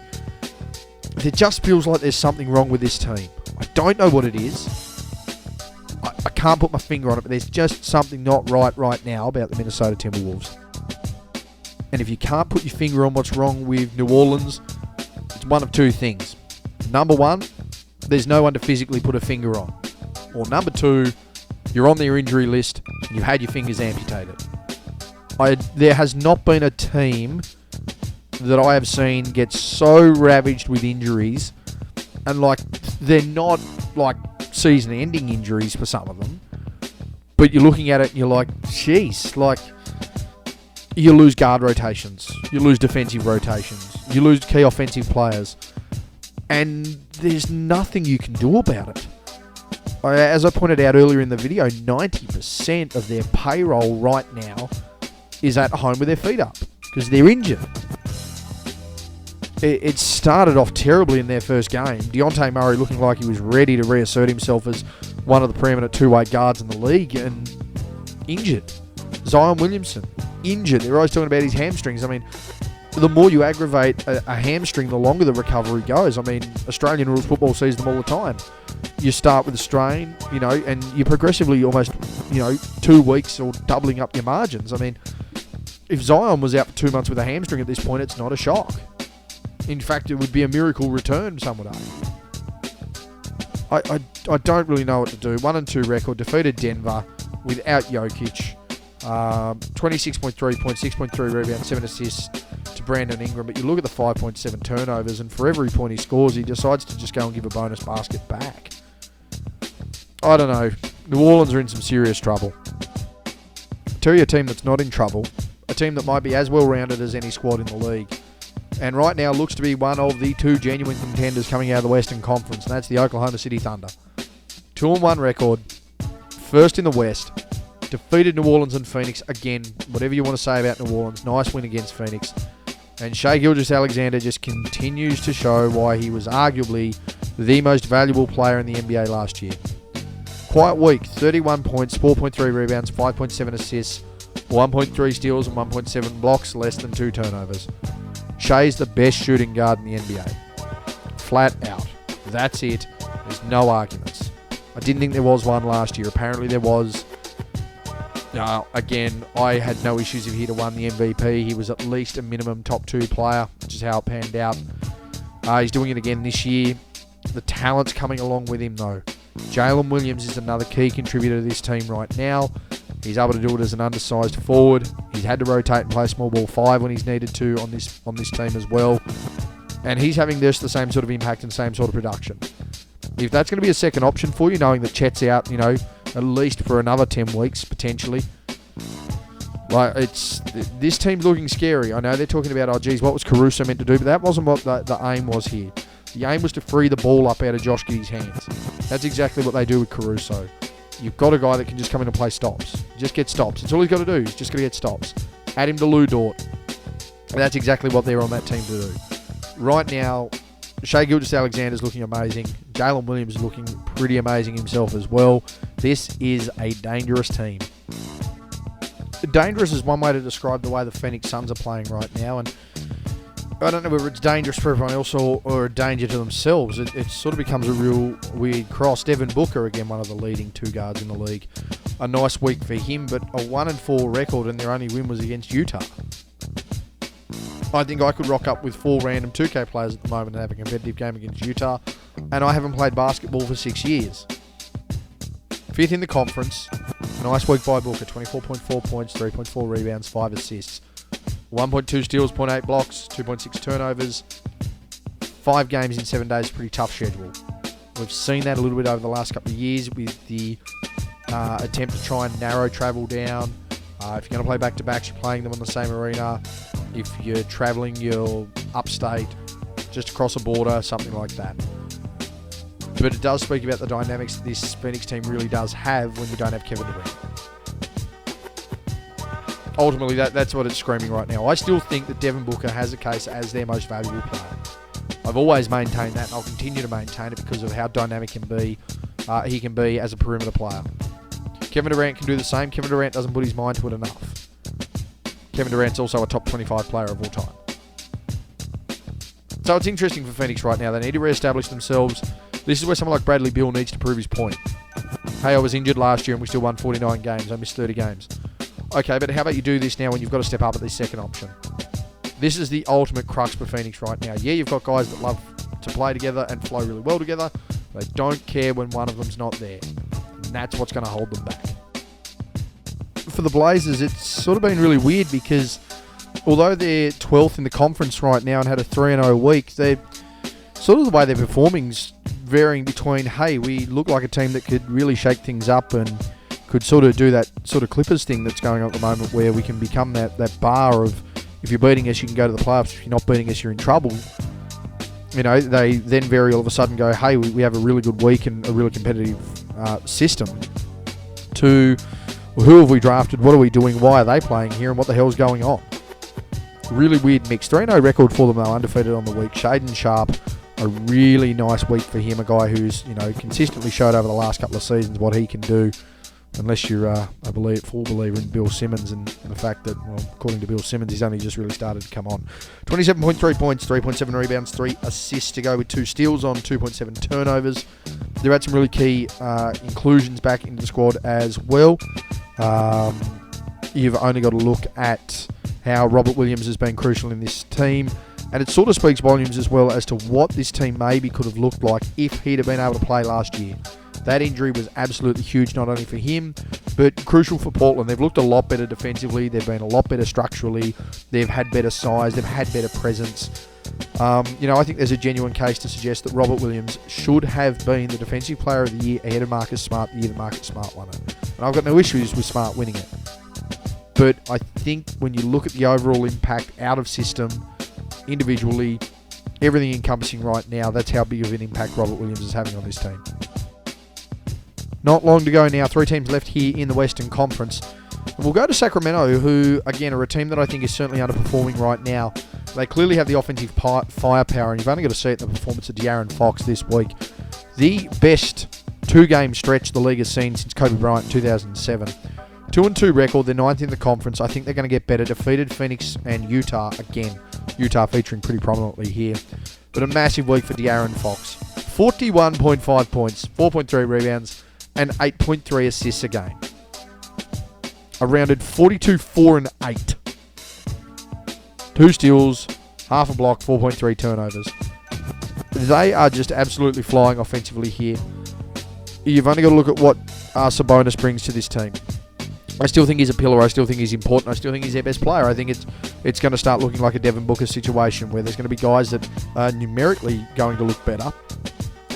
It just feels like there's something wrong with this team. I don't know what it is. I can't put my finger on it, but there's just something not right now about the Minnesota Timberwolves. And if you can't put your finger on what's wrong with New Orleans, it's one of two things. Number one, there's no one to physically put a finger on. Or number two, you're on their injury list and you've had your fingers amputated. There has not been a team that I have seen get so ravaged with injuries, and they're not season-ending injuries for some of them, but you're looking at it and you're like, jeez, you lose guard rotations, you lose defensive rotations, you lose key offensive players, and there's nothing you can do about it. As I pointed out earlier in the video, 90% of their payroll right now is at home with their feet up because they're injured. It started off terribly in their first game. Dejounte Murray looking like he was ready to reassert himself as one of the preeminent two-way guards in the league, and injured. Zion Williamson, injured. They're always talking about his hamstrings. I mean, the more you aggravate a hamstring, the longer the recovery goes. I mean, Australian rules football sees them all the time. You start with a strain, and you progressively almost, 2 weeks or doubling up your margins. I mean, if Zion was out for 2 months with a hamstring at this point, it's not a shock. In fact, it would be a miracle return, some would argue. I don't really know what to do. 1-2 record, defeated Denver without Jokic. 26.3 points, 6.3 rebounds, 7 assists to Brandon Ingram. But you look at the 5.7 turnovers, and for every point he scores, he decides to just go and give a bonus basket back. I don't know. New Orleans are in some serious trouble. I'll tell you a team that's not in trouble, a team that might be as well-rounded as any squad in the league, and right now looks to be one of the 2 genuine contenders coming out of the Western Conference, and that's the Oklahoma City Thunder. 2-1 record, first in the West, defeated New Orleans and Phoenix. Again, whatever you want to say about New Orleans, nice win against Phoenix. And Shai Gilgeous-Alexander just continues to show why he was arguably the most valuable player in the NBA last year. Quite weak, 31 points, 4.3 rebounds, 5.7 assists, 1.3 steals and 1.7 blocks, less than 2 turnovers. Shai's the best shooting guard in the NBA. Flat out. That's it. There's no arguments. I didn't think there was one last year. Apparently there was. Again, I had no issues if he'd have won the MVP. He was at least a minimum top 2 player, which is how it panned out. He's doing it again this year. The talent's coming along with him, though. Jalen Williams is another key contributor to this team right now. He's able to do it as an undersized forward. He's had to rotate and play small ball 5 when he's needed to on this team as well. And he's having just the same sort of impact and same sort of production. If that's going to be a second option for you, knowing that Chet's out, at least for another 10 weeks, potentially. This team's looking scary. I know they're talking about, what was Caruso meant to do? But that wasn't what the aim was here. The aim was to free the ball up out of Josh Giddey's hands. That's exactly what they do with Caruso. You've got a guy that can just come in and play stops. Just get stops. That's all he's got to do. He's just got to get stops. Add him to Lou Dort. And that's exactly what they're on that team to do. Right now, Shai Gilgeous-Alexander's looking amazing. Jalen Williams is looking pretty amazing himself as well. This is a dangerous team. Dangerous is one way to describe the way the Phoenix Suns are playing right now, and I don't know whether it's dangerous for everyone else or a danger to themselves. It sort of becomes a real weird cross. Devin Booker, again, one of the leading two guards in the league. A nice week for him, but a 1-4 record, and their only win was against Utah. I think I could rock up with 4 random 2K players at the moment and have a competitive game against Utah, and I haven't played basketball for 6 years. 5th in the conference. Nice week by Booker. 24.4 points, 3.4 rebounds, 5 assists. 1.2 steals, 0.8 blocks, 2.6 turnovers. 5 games in 7 days, pretty tough schedule. We've seen that a little bit over the last couple of years with the attempt to try and narrow travel down. If you're going to play back-to-backs, you're playing them on the same arena. If you're travelling, you're upstate, just across a border, something like that. But it does speak about the dynamics that this Phoenix team really does have when you don't have Kevin Durant. Ultimately, that's what it's screaming right now. I still think that Devin Booker has a case as their most valuable player. I've always maintained that, and I'll continue to maintain it because of how dynamic he can be as a perimeter player. Kevin Durant can do the same. Kevin Durant doesn't put his mind to it enough. Kevin Durant's also a top 25 player of all time. So it's interesting for Phoenix right now. They need to re-establish themselves. This is where someone like Bradley Beal needs to prove his point. Hey, I was injured last year and we still won 49 games. I missed 30 games. Okay, but how about you do this now when you've got to step up at the second option? This is the ultimate crux for Phoenix right now. Yeah, you've got guys that love to play together and flow really well together. They don't care when one of them's not there. And that's what's going to hold them back. For the Blazers, it's sort of been really weird because although they're 12th in the conference right now and had a 3-0 week, they're sort of the way they're performing's varying between, hey, we look like a team that could really shake things up and could sort of do that sort of Clippers thing that's going on at the moment where we can become that bar of if you're beating us, you can go to the playoffs. If you're not beating us, you're in trouble. You know, they then very all of a sudden go, hey, we have a really good week and a really competitive system to who have we drafted, what are we doing, why are they playing here, and what the hell's going on? Really weird mix. 3-0 record for them, though, undefeated on the week. Shaedon Sharpe, a really nice week for him, a guy who's, consistently showed over the last couple of seasons what he can do, unless you're a full believer in Bill Simmons and the fact that, well, according to Bill Simmons, he's only just really started to come on. 27.3 points, 3.7 rebounds, 3 assists to go with 2 steals on, 2.7 turnovers. They've had some really key inclusions back into the squad as well. You've only got to look at how Robert Williams has been crucial in this team, and it sort of speaks volumes as well as to what this team maybe could have looked like if he'd have been able to play last year. That injury was absolutely huge, not only for him, but crucial for Portland. They've looked a lot better defensively. They've been a lot better structurally. They've had better size. They've had better presence. I think there's a genuine case to suggest that Robert Williams should have been the Defensive Player of the Year ahead of Marcus Smart the year that Marcus Smart won it. And I've got no issues with Smart winning it. But I think when you look at the overall impact out of system, individually, everything encompassing right now, that's how big of an impact Robert Williams is having on this team. Not long to go now. 3 teams left here in the Western Conference. And we'll go to Sacramento, who, again, are a team that I think is certainly underperforming right now. They clearly have the offensive firepower, and you've only got to see it in the performance of De'Aaron Fox this week. The best 2-game stretch the league has seen since Kobe Bryant in 2007. 2-2 record, they're 9th in the conference. I think they're going to get better. Defeated Phoenix and Utah again. Utah featuring pretty prominently here. But a massive week for De'Aaron Fox. 41.5 points, 4.3 rebounds, and 8.3 assists a game. A rounded 42, 4, and 8. 2 steals, half a block, 4.3 turnovers. They are just absolutely flying offensively here. You've only got to look at what Sabonis brings to this team. I still think he's a pillar. I still think he's important. I still think he's their best player. I think it's going to start looking like a Devin Booker situation where there's going to be guys that are numerically going to look better,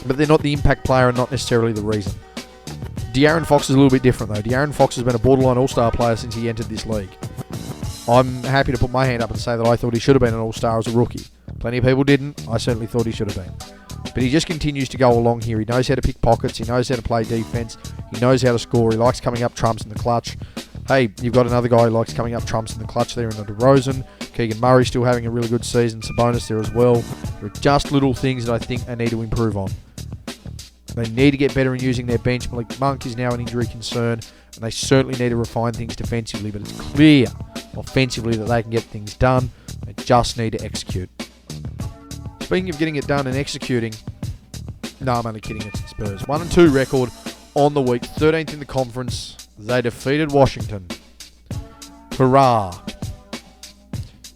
but they're not the impact player and not necessarily the reason. De'Aaron Fox is a little bit different, though. De'Aaron Fox has been a borderline all-star player since he entered this league. I'm happy to put my hand up and say that I thought he should have been an all-star as a rookie. Plenty of people didn't. I certainly thought he should have been. But he just continues to go along here. He knows how to pick pockets. He knows how to play defense. He knows how to score. He likes coming up trumps in the clutch. hey, you've got another guy who likes coming up trumps in the clutch there in the DeRozan. Keegan Murray still having a really good season. Sabonis there as well. There are just little things that I think they need to improve on. They need to get better in using their bench. Malik Monk is now an injury concern, and they certainly need to refine things defensively, but it's clear offensively that they can get things done. They just need to execute. Speaking of getting it done and executing, no, I'm only kidding, it's the Spurs. 1-2 record on the week, 13th in the conference. They defeated Washington. Hurrah.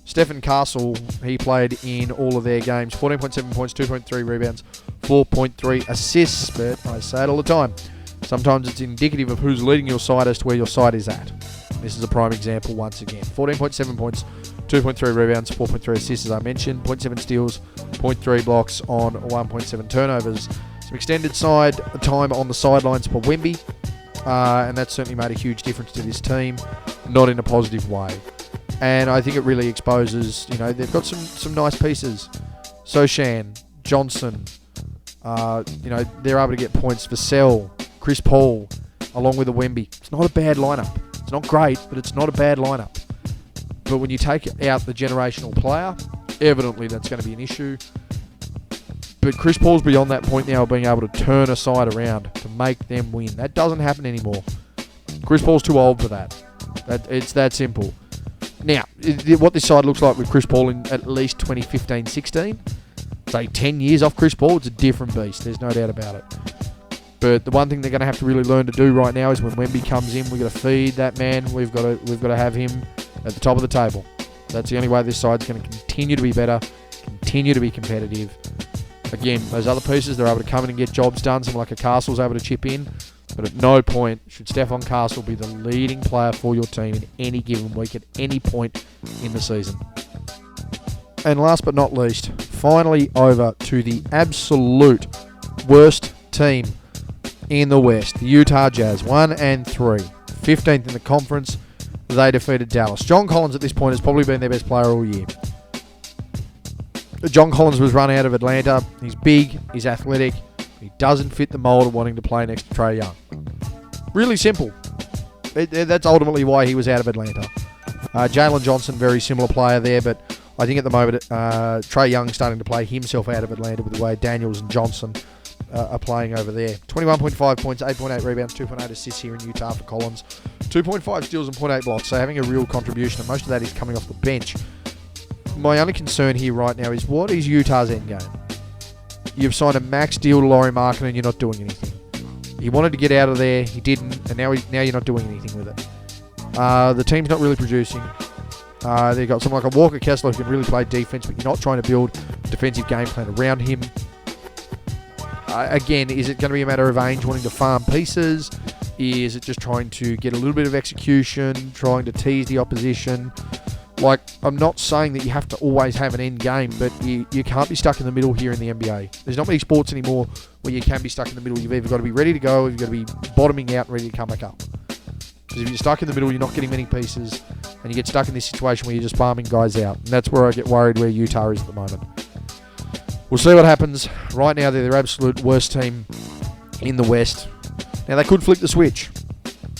Stephen Castle, he played in all of their games. 14.7 points, 2.3 rebounds, 4.3 assists. But I say it all the time. Sometimes it's indicative of who's leading your side as to where your side is at. This is a prime example once again. 14.7 points, 2.3 rebounds, 4.3 assists as I mentioned, 0.7 steals, 0.3 blocks on 1.7 turnovers. Some extended side time on the sidelines for Wemby, and that certainly made a huge difference to this team, not in a positive way. And I think it really exposes, they've got some nice pieces. Sochan, Johnson, they're able to get points. Vassell, Chris Paul, along with the Wemby. It's not a bad lineup. It's not great, but it's not a bad lineup. But when you take out the generational player, evidently that's going to be an issue. But Chris Paul's beyond that point now of being able to turn a side around to make them win. That doesn't happen anymore. Chris Paul's too old for that. It's that simple. Now, what this side looks like with Chris Paul in at least 2015-16, say 10 years off Chris Paul, it's a different beast. There's no doubt about it. But the one thing they're going to have to really learn to do right now is when Wemby comes in, we've got to feed that man. We've got to have him at the top of the table. That's the only way this side's going to continue to be better, continue to be competitive. Again, those other pieces, they're able to come in and get jobs done. Someone like a Castle's able to chip in. But at no point should Stephon Castle be the leading player for your team in any given week at any point in the season. And last but not least, finally over to the absolute worst team in the West, the Utah Jazz, 1-3, 15th in the conference. They defeated Dallas. John Collins at this point has probably been their best player all year. John Collins was run out of Atlanta. He's big, he's athletic, he doesn't fit the mold of wanting to play next to Trae Young. Really simple. That's ultimately why he was out of Atlanta. Jalen Johnson, very similar player there, but I think at the moment Trae Young's starting to play himself out of Atlanta with the way Daniels and Johnson are playing over there. 21.5 points, 8.8 rebounds, 2.8 assists here in Utah for Collins. 2.5 steals and 0.8 blocks, so having a real contribution, and most of that is coming off the bench. My only concern here right now is, what is Utah's end game? You've signed a max deal to Lauri Markkanen and you're not doing anything. He wanted to get out of there, he didn't, and now you're not doing anything with it. The team's not really producing. They've got someone like a Walker Kessler who can really play defense, but you're not trying to build a defensive game plan around him. Again, is it going to be a matter of Ainge wanting to farm pieces? Is it just trying to get a little bit of execution, trying to tease the opposition? Like, I'm not saying that you have to always have an end game, but you can't be stuck in the middle here in the NBA. There's not many sports anymore where you can be stuck in the middle. You've either got to be ready to go, or you've got to be bottoming out and ready to come back up. Because if you're stuck in the middle, you're not getting many pieces, and you get stuck in this situation where you're just farming guys out. And that's where I get worried where Utah is at the moment. We'll see what happens. Right now, they're their absolute worst team in the West. Now, they could flick the switch,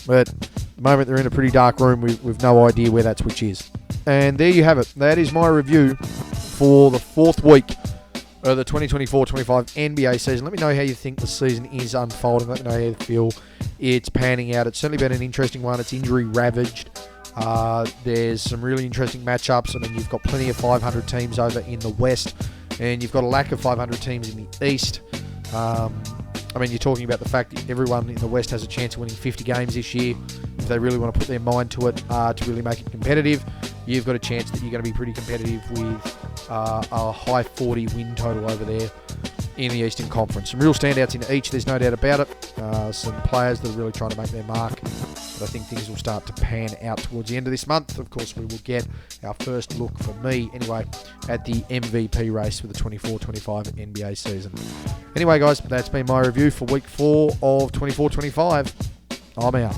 but at the moment they're in a pretty dark room with no idea where that switch is. And there you have it. That is my review for the fourth week of the 2024-25 NBA season. Let me know how you think the season is unfolding. Let me know how you feel it's panning out. It's certainly been an interesting one. It's injury ravaged. There's some really interesting matchups. I mean, you've got plenty of 500 teams over in the West, and you've got a lack of 500 teams in the East. I mean, you're talking about the fact that everyone in the West has a chance of winning 50 games this year. If they really want to put their mind to it to really make it competitive, you've got a chance that you're going to be pretty competitive with a high 40 win total over there in the Eastern Conference. Some real standouts in each, there's no doubt about it. Some players that are really trying to make their mark. But I think things will start to pan out towards the end of this month. Of course, we will get our first look, for me anyway, at the MVP race for the 24-25 NBA season. Anyway, guys, that's been my review for week 4 of 24-25. I'm out.